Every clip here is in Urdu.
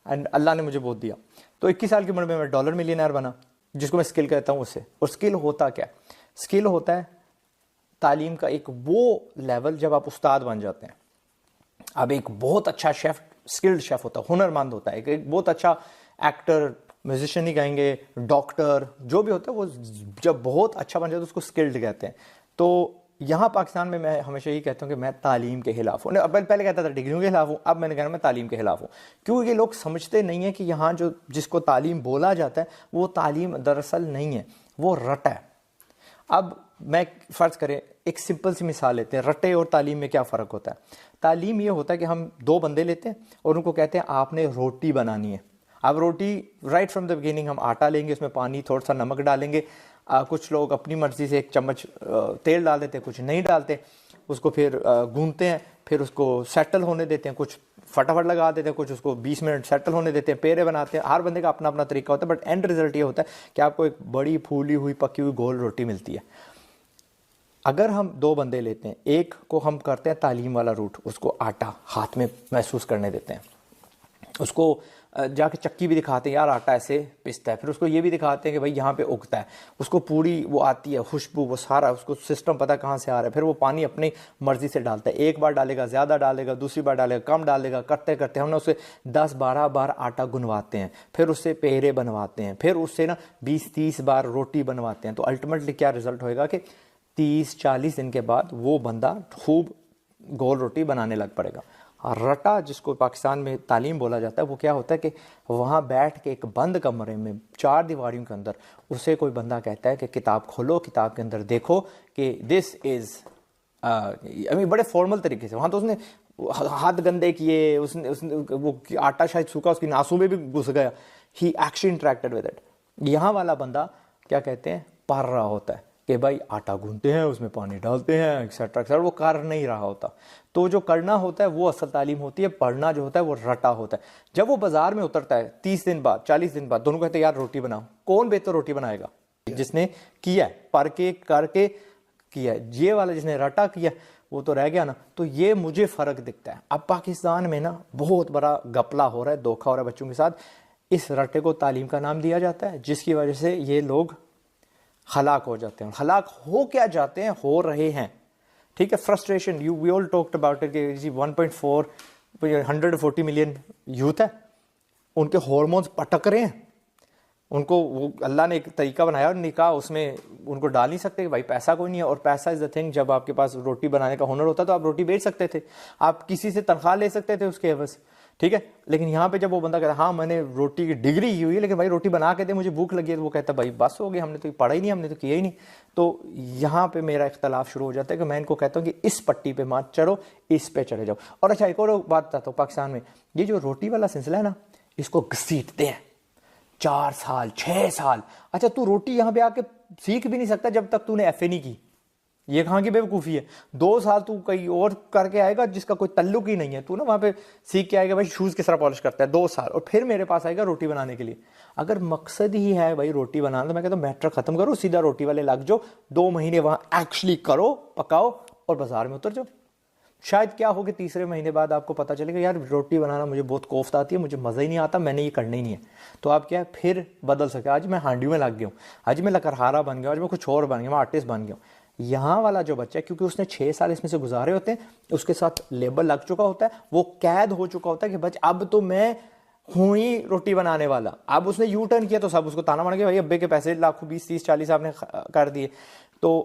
اینڈ اللہ نے مجھے بہت دیا. تو 21 سال کی عمر میں ڈالر ملینئر بنا, جس کو میں اسکل کہتا ہوں اس سے. اور اسکل ہوتا کیا ہے؟ اسکل ہوتا ہے تعلیم کا ایک وہ لیول جب آپ استاد بن جاتے ہیں. اب ایک بہت اچھا شیف, اسکلڈ شیف ہوتا ہے, ہنرمند ہوتا ہے, ایک بہت اچھا ایکٹر, میوزیشین ہی کہیں گے, ڈاکٹر, جو بھی ہوتا ہے وہ جب بہت اچھا بن جاتا ہے اس کو اسکلڈ کہتے ہیں. تو یہاں پاکستان میں میں ہمیشہ یہی کہتا ہوں کہ میں تعلیم کے خلاف ہوں. پہلے کہتا تھا ڈگریوں کے خلاف ہوں, اب میں نے کہا میں تعلیم کے خلاف ہوں, کیونکہ یہ لوگ سمجھتے نہیں ہیں کہ یہاں جس کو تعلیم بولا جاتا ہے وہ تعلیم دراصل نہیں ہے, وہ رٹ ہے. اب میں فرض کریں ایک سمپل سی مثال لیتے ہیں, رٹے اور تعلیم میں کیا فرق ہوتا ہے. تعلیم یہ ہوتا ہے کہ ہم 2 بندے لیتے ہیں اور ان کو کہتے ہیں آپ نے روٹی بنانی ہے. اب روٹی رائٹ فرام دا بگننگ ہم آٹا لیں گے, اس میں پانی تھوڑا سا نمک ڈالیں گے, کچھ لوگ اپنی مرضی سے 1 چمچ تیل ڈال دیتے ہیں, کچھ نہیں ڈالتے, اس کو پھر گونتے ہیں, پھر اس کو سیٹل ہونے دیتے ہیں, کچھ فٹافٹ لگا دیتے ہیں, کچھ اس کو 20 منٹ سیٹل ہونے دیتے ہیں, پیڑے بناتے ہیں. ہر بندے کا اپنا اپنا طریقہ ہوتا ہے, بٹ اینڈ رزلٹ یہ ہوتا ہے کہ آپ کو ایک بڑی پھولی ہوئی پکی ہوئی گول روٹی ملتی ہے. اگر ہم 2 بندے لیتے ہیں, ایک کو ہم کرتے ہیں تعلیم والا روٹ, اس کو آٹا ہاتھ میں محسوس کرنے دیتے ہیں, اس کو جا کے چکی بھی دکھاتے ہیں یار آٹا ایسے پستا ہے, پھر اس کو یہ بھی دکھاتے ہیں کہ بھائی یہاں پہ اگتا ہے, اس کو پوری وہ آتی ہے خوشبو, وہ سارا اس کو سسٹم پتہ کہاں سے آ رہا ہے. پھر وہ پانی اپنی مرضی سے ڈالتا ہے, ایک بار ڈالے گا زیادہ ڈالے گا, دوسری بار ڈالے گا کم ڈالے گا, کرتے کرتے ہم نے اسے 10-12 بار آٹا گنواتے ہیں, پھر اس سے پیڑے بنواتے ہیں, پھر اس سے 20-30 بار روٹی بنواتے ہیں. تو الٹیمیٹلی کیا رزلٹ ہوئے گا کہ 30-40 دن کے بعد وہ بندہ خوب گول روٹی بنانے لگ پڑے گا. رٹا جس کو پاکستان میں تعلیم بولا جاتا ہے, وہ کیا ہوتا ہے کہ وہاں بیٹھ کے ایک بند کمرے میں 4 دیواریوں کے اندر اسے کوئی بندہ کہتا ہے کہ کتاب کھولو, کتاب کے اندر دیکھو کہ دس از بڑے فارمل طریقے سے. وہاں تو اس نے ہاتھ گندے کیے, اس نے وہ آٹا شاید سوکھا اس کی ناسوں میں بھی گھس گیا, ہی ایکچولی انٹریکٹڈ ود اٹ. یہاں والا بندہ کیا کہتے ہیں, پڑھ رہا ہوتا ہے کہ بھائی آٹا گوندتے ہیں, اس میں پانی ڈالتے ہیں, ایکسیٹرا ایکسیٹرا, وہ کر نہیں رہا ہوتا. تو جو کرنا ہوتا ہے وہ اصل تعلیم ہوتی ہے, پڑھنا جو ہوتا ہے وہ رٹا ہوتا ہے. جب وہ بازار میں اترتا ہے 30 دن بعد 40 دن بعد, دونوں کہتے ہیں یار روٹی بناؤ. کون بہتر روٹی بنائے گا؟ جس نے کیا ہے, پڑھ کے کر کے کیا ہے. یہ والا جس نے رٹا کیا وہ تو رہ گیا نا. تو یہ مجھے فرق دکھتا ہے. اب پاکستان میں نا بہت بڑا گپلا ہو رہا ہے, دھوکا ہو رہا ہے بچوں کے ساتھ. اس رٹے کو تعلیم کا نام دیا جاتا ہے, جس کی وجہ سے یہ لوگ ہلاک ہو جاتے ہیں. ہلاک ہو کیا جاتے ہیں, ہو رہے ہیں. ٹھیک ہے, frustration, we all talked about it کہ 140 ملین یوتھ ہے, ان کے ہارمونز پٹک رہے ہیں. ان کو وہ اللہ نے ایک طریقہ بنایا اور نکاح اس میں ان کو ڈال نہیں سکتے کہ بھائی پیسہ کوئی نہیں ہے. اور پیسہ از دا تھنگ. جب آپ کے پاس روٹی بنانے کا ہنر ہوتا تو آپ روٹی بیچ سکتے تھے, آپ کسی سے تنخواہ لے سکتے تھے اس کے عوض. ٹھیک ہے, لیکن یہاں پہ جب وہ بندہ کہتا ہے ہاں میں نے روٹی کی ڈگری کی ہوئی ہے لیکن بھائی روٹی بنا کے دے, مجھے بھوک لگی ہے, تو وہ کہتا ہے بھائی بس ہو گیا, ہم نے تو پڑھا ہی نہیں, ہم نے تو کیا ہی نہیں. تو یہاں پہ میرا اختلاف شروع ہو جاتا ہے کہ میں ان کو کہتا ہوں کہ اس پٹی پہ مت چڑھو, اس پہ چڑھے جاؤ. اور اچھا ایک اور بات بتاتا ہوں, پاکستان میں یہ جو روٹی والا سلسلہ ہے نا, اس کو گھسیٹتے ہیں 4 سال 6 سال. اچھا تو روٹی یہاں پہ آ کے سیکھ بھی نہیں سکتا جب تک تو نے ایف اے نہیں کی. یہ کہاں کی بے وقوفی ہے. 2 سال تو کہیں اور کر کے آئے گا جس کا کوئی تعلق ہی نہیں ہے, تو نا وہاں پہ سیکھ کے آئے گا بھائی شوز کس طرح پالش کرتا ہے 2 سال, اور پھر میرے پاس آئے گا روٹی بنانے کے لیے. اگر مقصد ہی ہے بھائی روٹی بنانا, تو میں کہتا ہوں میٹر ختم کرو, سیدھا روٹی والے لگ جاؤ, 2 مہینے وہاں ایکچولی کرو, پکاؤ اور بازار میں اتر جاؤ. شاید کیا ہو کہ تیسرے مہینے بعد آپ کو پتا چلے گا یار روٹی بنانا مجھے بہت کوفت آتی ہے, مجھے مزہ ہی نہیں آتا, میں نے یہ کرنا ہی نہیں ہے. تو آپ کیا پھر بدل سکتے. آج میں ہانڈیوں میں لگ گیا ہوں, آج میں لکرہارا بن گیا, آج میں کچھ اور بن گیا, میں آرٹسٹ بن گیا ہوں. یہاں والا جو بچہ ہے کیونکہ اس نے 6 سال اس میں سے گزارے ہوتے ہیں, اس کے ساتھ لیبل لگ چکا ہوتا ہے, وہ قید ہو چکا ہوتا ہے کہ بچ اب تو میں ہوں ہی روٹی بنانے والا. اب اس نے یو ٹرن کیا تو سب اس کو تانا مار کے بھائی ابے کے پیسے لاکھوں 20 30 40 آپ نے کر دیے. تو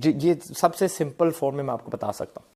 یہ سب سے سمپل فارم میں آپ کو بتا سکتا ہوں.